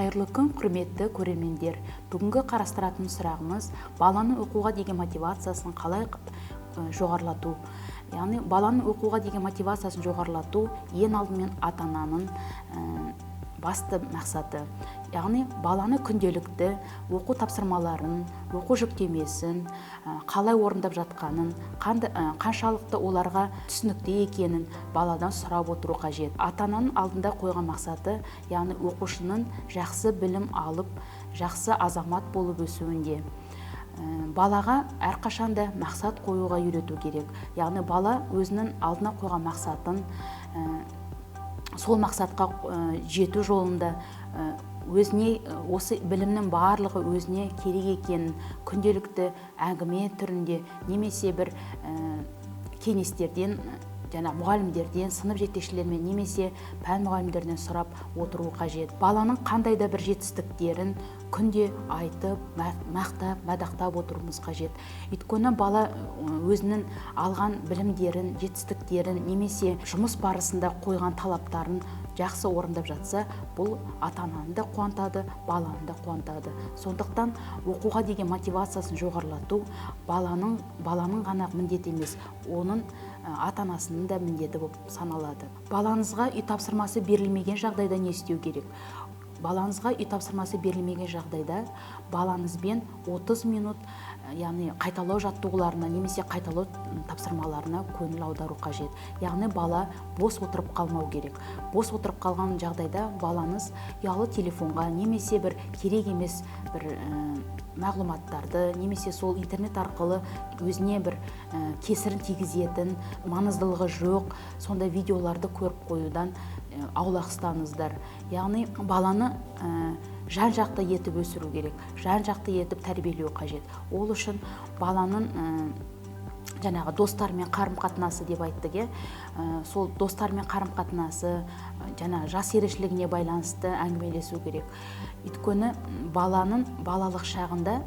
Қайырлы күн, құрметті көрермендер. Бүгінгі қарастыратын сұрағымыз баланың оқуға деген мотивациясын қалай жоғарылату. Яғни баланың оқуға деген мотивациясын жоғарылату ең алдымен ата-ананың басты мақсаты. Яғни баланы күнделікті оқу тапсырмаларын, оқу жүктемесін қалай орындап жатқанын, қаншалықты оларға түсінікті екенін баладан сұрап отыру қажет. Ата-ананың алдында қойған мақсаты, яғни оқушының жақсы білім алып, жақсы азамат болып өсуінде. Балаға әрқашанда мақсат қоюға үйрету керек. Яғни бала өзінің алдына қойған мақсатын сол мақсатқа жету жолында өзіне осы білімнің барлығы өзіне керек екенін күнделікті әңгіме түрінде немесе бір кеңестерден, мұғалімдерден, сынып жетекшілермен немесе пән мұғалімдерінен сұрап отыру қажет. Баланың қандай да бір жетістіктерін күнде айтып, мақтап, мадақтап отыруымыз қажет. Өйткені бала өзінің алған білімдерін, жетістіктерін немесе жұмыс барысында қойған талаптарын жақсы орындап жатса, бұл ата-ананы да қуантады, баланы да қуантады. Сондықтан оқуға деген мотивациясын жоғарылату баланың ғана міндеті емес, оның ата-анасының да міндеті болып саналады. Балаңызға үй тапсырмасы берілмеген жағдайда не істеу керек? Балаңызға үй тапсырмасы берілмеген жағдайда балаңызбен 30 минут, яғни қайталау жаттығуларына немесе қайталау тапсырмаларына көңіл аудару қажет. Яғни бала бос отырып қалмау керек. Бос отырып қалған жағдайда балаңыз ұялы телефонға немесе бір керек емес бір мағлұматтарды немесе сол интернет арқылы өзіне бір кесірін тигізетін, маңыздылығы жоқ, сондай видеоларды көріп қоюдан аулақ ұстаңыздар. Яғни баланы жан-жақты етіп өсіру керек, жан-жақты етіп тәрбиелеу қажет. Ол үшін баланың достармен қарым-қатынасы деп айттық, сол достармен қарым-қатынасы, жас ерекшелігіне байланысты әңгімелесу керек. Өйткені баланың балалық шағында,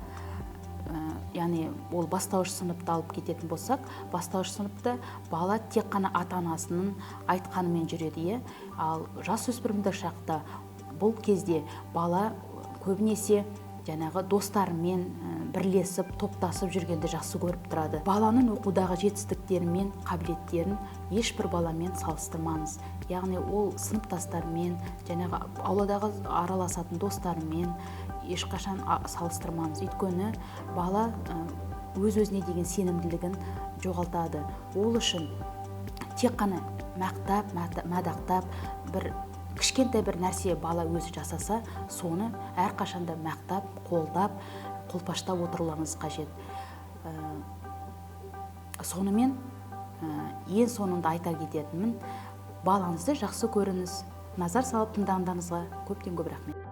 яғни ол бастауыш сыныпты алып кететін болсақ, бастауыш сыныпта бала тек қана ата-анасының айтқанымен жүреді, ал жасөспірімдік шақта бұл кезде бала көбінесе достарымен бірлесіп, топтасып жүргенді жақсы көріп тұрады. Баланың оқудағы жетістіктері мен қабілеттерін ешбір баламен салыстырмаңыз. Яғни ол сыныптастарымен, ауладағы араласатын достарымен ешқашан салыстырмаңыз. Өйткені бала өз-өзіне деген сенімділігін жоғалтады. Ол үшін тек қана мақтап, мадақтап, кішкентай бір нәрсе бала өзі жасаса, соны әрқашанда мақтап, қолдап, қолпаштап отыруларыңыз қажет. Сонымен ең соңында айта кететінмін, балаңызды жақсы көріңіз. Назар салып тыңдағандарыңызға көптен көп рахмет.